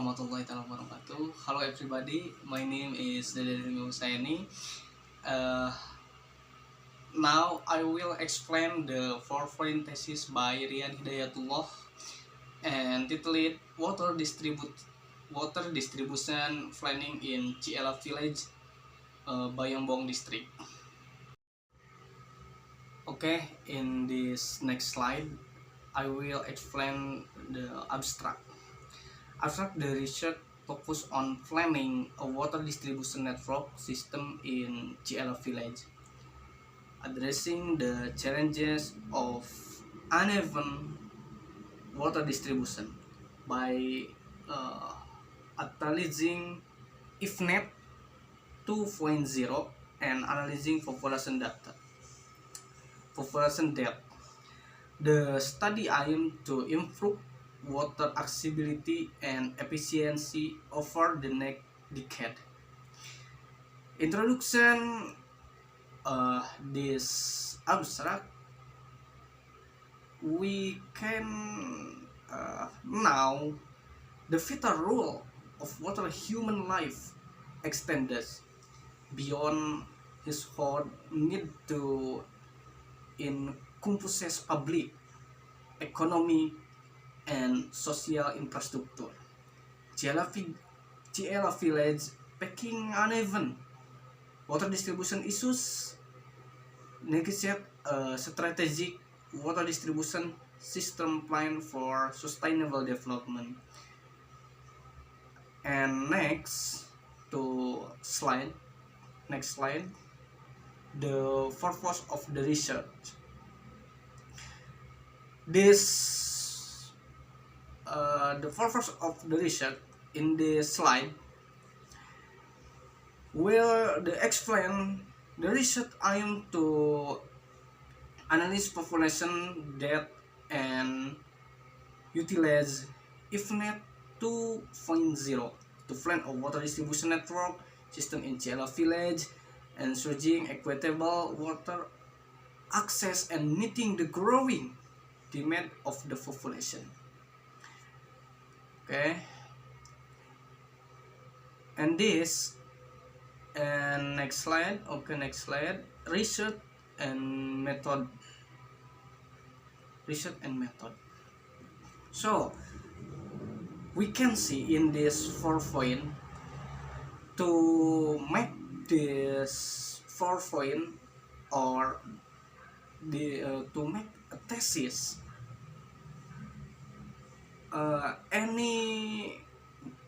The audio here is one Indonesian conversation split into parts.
warahmatullahi wabarakatuh. Hello everybody, my name is Dede Husaini. Now I will explain the four-point thesis by Rian Hidayatullah and title it Water Distribution Planning in Ciela Village, Bayambong District. Okay, in this next slide, I will explain the abstract. The research focus on planning a water distribution network system in Ciela Village, addressing the challenges of uneven water distribution by analyzing IFNET 2.0 and analyzing population depth. The study aimed to improve water accessibility and efficiency over the next decade. Introduction. This abstract, we can now the vital role of water human life extended beyond his whole need to encompass public, economy, and social infrastructure. Ciela Village facing uneven water distribution issues negotiate a strategic water distribution system plan for sustainable development. And next slide, the purpose of the research. The purpose of the research in this slide will explain the research aim to analyze population depth and utilize IFNET 2.0 to plan a water distribution network system in Ciela Village, ensuring equitable water access and meeting the growing demand of the population. Okay, and this and next slide. Research and method. So we can see in this 4 point to make this 4 point or to make a thesis.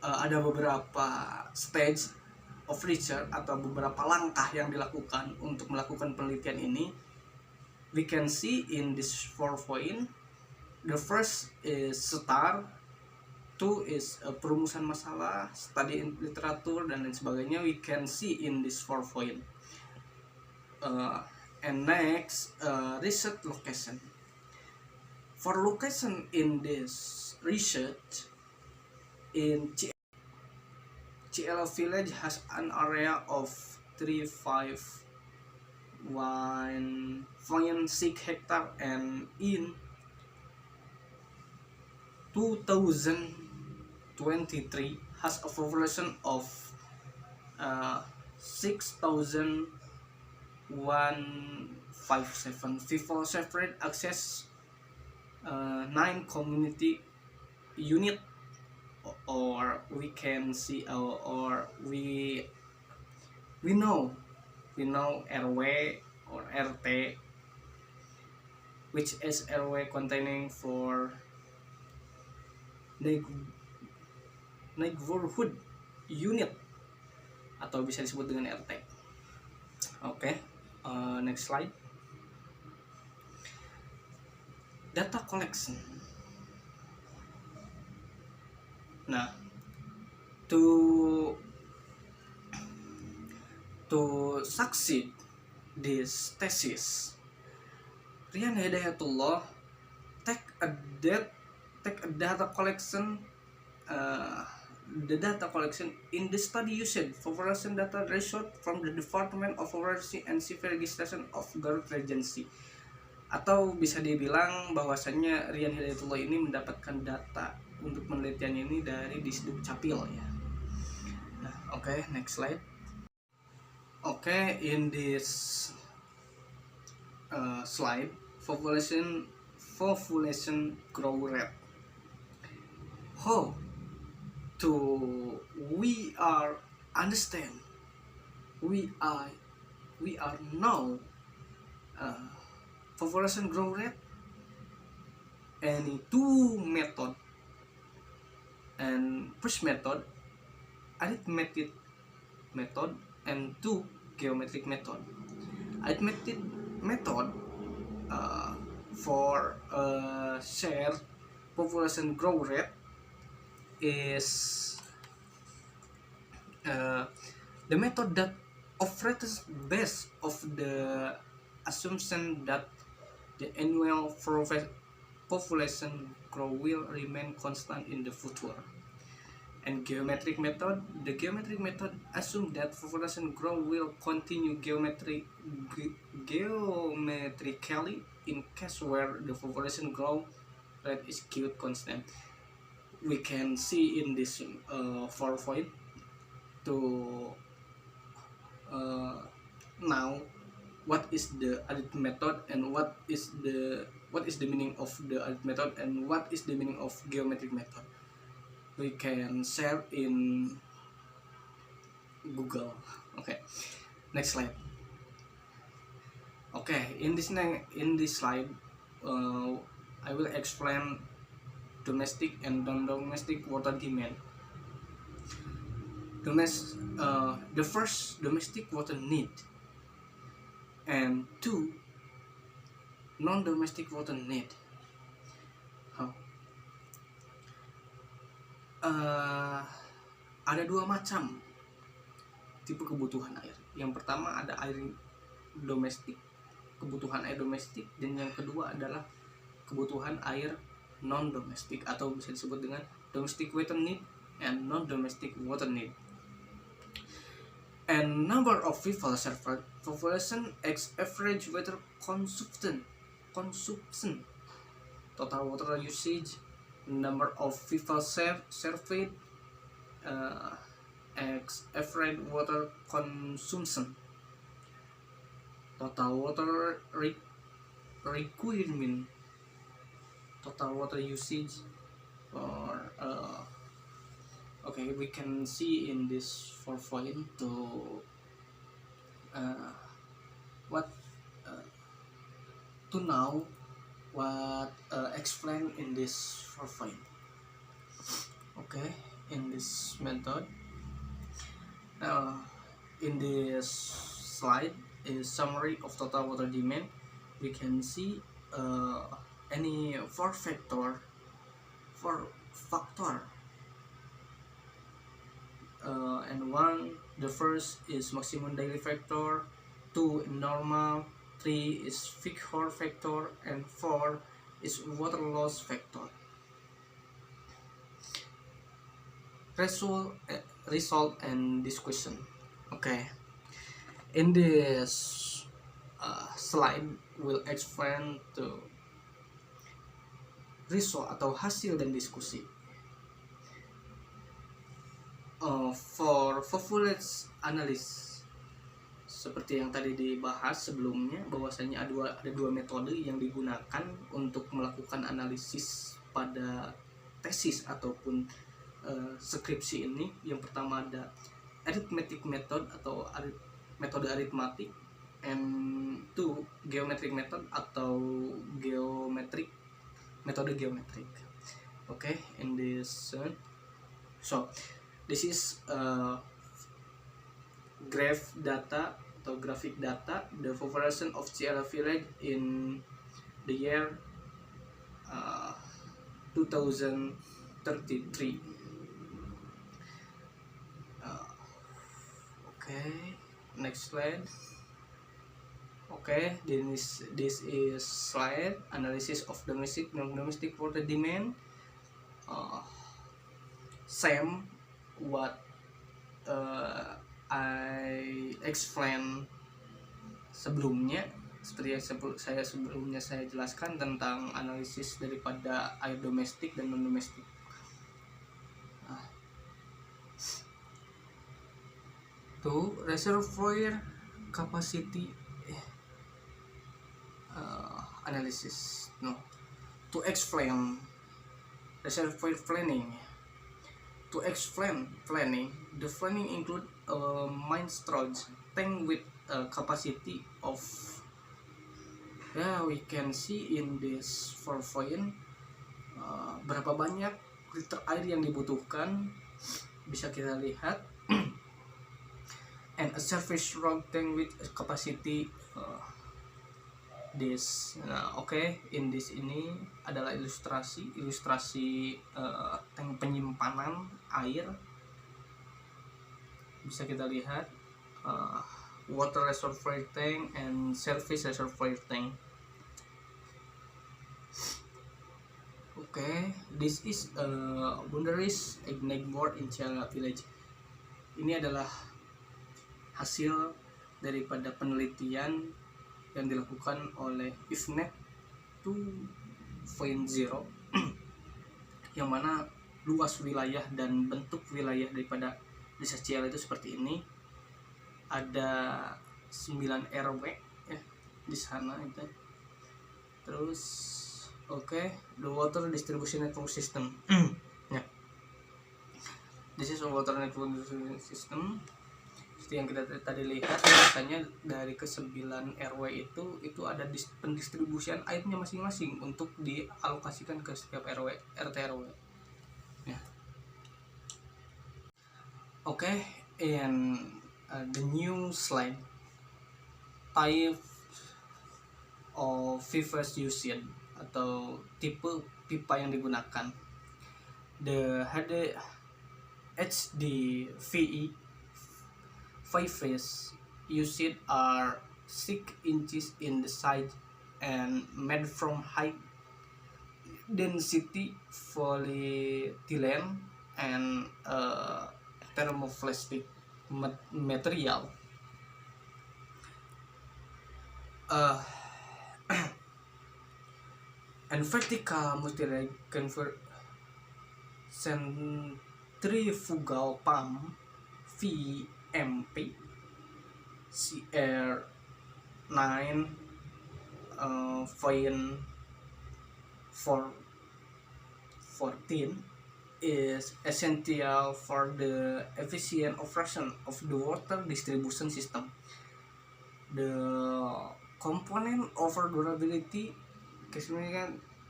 Ada beberapa stage of research atau beberapa langkah yang dilakukan untuk melakukan penelitian ini. We can see in this 4 point. The first is start, 2 is perumusan masalah, study in literatur dan lain sebagainya. We can see in this 4 point. And next, research location. For location in this research, in Ciela Village has an area of 351.6 hectare and in 2023 has a population of 6,157 people. Separate access 9 community unit, or we can see or we know RW or RT, which is RW containing for neighborhood unit atau bisa disebut dengan RT. Okay, next slide. Data collection. Nah, to succeed this thesis, Rian Hidayatullah take a data collection. The data collection in the study used population data research from the Department of Forestry and Civil Registration of Garut Regency. Atau bisa dibilang bahwasannya Rian Hidayatullah ini mendapatkan data untuk penelitian ini dari Disduk Capil ya. Nah, oke, next slide. In this slide, population grow rate. How to we are understand we are now population growth rate, any two method, and first method arithmetic method and two geometric method. Arithmetic method for share population growth rate is the method that operates based of the assumption that the annual population growth will remain constant in the future. And geometric method, the geometric method assumes that population growth will continue geometrically in case where the population growth rate is kept constant. We can see in this PowerPoint to now what is the arith method and what is the meaning of the arith method and what is the meaning of geometric method. We can share in Google. Okay, next slide. Okay, in this slide I will explain domestic and non-domestic water demand. The first, domestic water need, and two, non-domestic water need. Ada dua macam tipe kebutuhan air. Yang pertama ada air domestik, kebutuhan air domestik, dan yang kedua adalah kebutuhan air non-domestik atau bisa disebut dengan domestic water need and non-domestic water need. And number of people served population x average water consumption, total water usage, number of people served x average water consumption, total water requirement, total water usage, or okay, we can see in this PowerPoint to know what explained in this PowerPoint. Okay, in this method, in this slide is summary of total water demand. We can see any four factor, and one, the first is maximum daily factor, two normal, three is Fickhorn factor, and four is water loss factor. Result and discussion. Okay, in this slide will explain to result atau hasil dan diskusi. For population analysis, seperti yang tadi dibahas sebelumnya, bahwasanya ada dua metode yang digunakan untuk melakukan analisis pada tesis ataupun skripsi ini. Yang pertama ada arithmetic method atau metode aritmatik, and two, geometric method atau metode geometrik. Okay, in this so this is graph data atau graphic data, the population of Ciara village in the year 2033. Okay, next slide. Okay, this is slide analysis of domestic non-domestic water demand. Same what I explain sebelumnya, seperti yang saya jelaskan tentang analisis daripada air domestik dan non domestik to reservoir capacity analysis. No, to explain reservoir planning. To explain planning, the planning include a mine storage tank with a capacity of, we can see in this PowerPoint berapa banyak liter air yang dibutuhkan, bisa kita lihat. And a surface rock tank with a capacity this. Nah, in this ini adalah ilustrasi tank penyimpanan air. Bisa kita lihat water reservoir tank and surface reservoir tank. This is boundaries Ignagmore in Ciala Village. Ini adalah hasil daripada penelitian yang dilakukan oleh IFNET 2.0 yang mana luas wilayah dan bentuk wilayah daripada desa Ciala itu seperti ini. Ada 9 RW ya di sana itu. Terus the water distribution network system. This is a water network system. Seperti yang kita tadi lihat, biasanya dari ke-9 RW itu ada pendistribusian airnya masing-masing untuk dialokasikan ke setiap RW, RT RW. Ya. And the new slide, type of pipes used atau tipe pipa yang digunakan. The HDVE pipes used are 6 inches in the size and made from high density polyethylene and thermoplastic material. And vertical multi-leg centrifugal pump VMP CR9.14 is essential for the efficient operation of the water distribution system. The component of durability,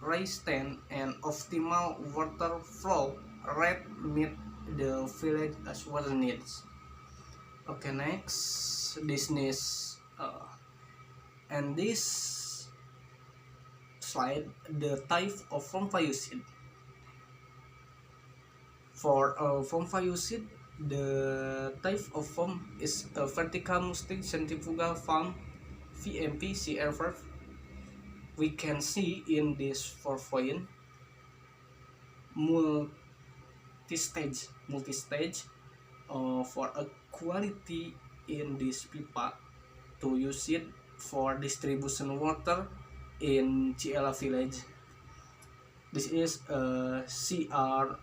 resistance, and optimal water flow rate meet the village as water needs. Next, business. And this slide, the type of pompa used. For pompa used, the type of pump is a vertical multi centrifugal pump VMP CR5. We can see in this PowerPoint multi-stage for a quality in this pipa to use it for distribution water in Ciala Village. This is a CR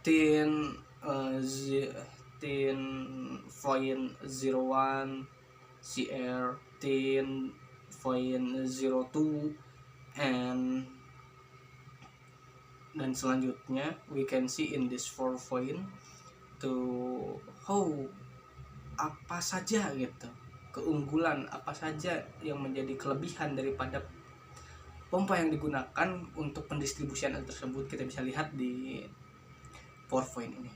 10.01 CR 10.02 dan selanjutnya we can see in this PowerPoint to how apa saja gitu, keunggulan apa saja yang menjadi kelebihan daripada pompa yang digunakan untuk pendistribusian air tersebut. Kita bisa lihat di PowerPoint ini.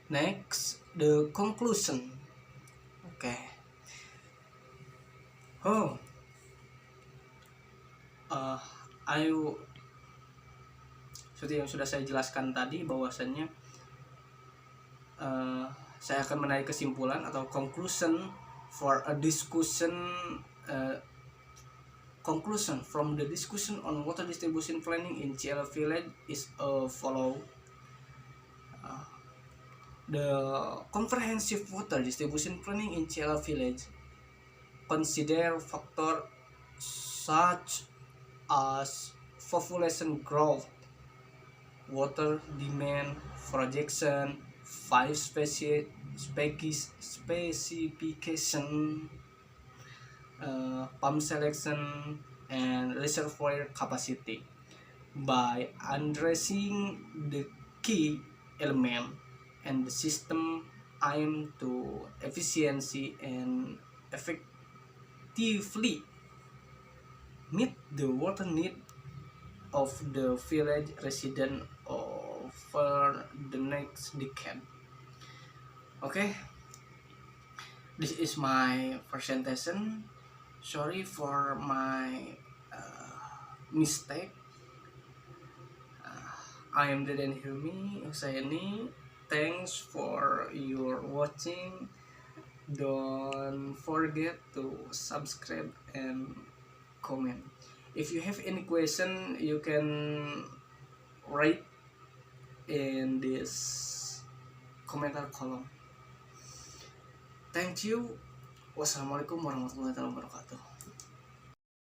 Next, the conclusion. Seperti yang sudah saya jelaskan tadi, bahwasannya saya akan menarik kesimpulan atau conclusion for a discussion. Conclusion from the discussion on water distribution planning in Ciala Village is follow. The comprehensive water distribution planning in Ciala Village consider factors such as population growth, water demand projection, 5 specification, pump selection, and reservoir capacity. By addressing the key element and the system aim to efficiency and effectively meet the water need of the village resident over the next decade. Okay, this is my presentation. Sorry for my mistake. I am Deden Hilmi Husaini. Thanks for your watching. Don't forget to subscribe and comment. If you have any question, you can write in this komentar kolom. Thank you. Wassalamualaikum warahmatullahi wabarakatuh.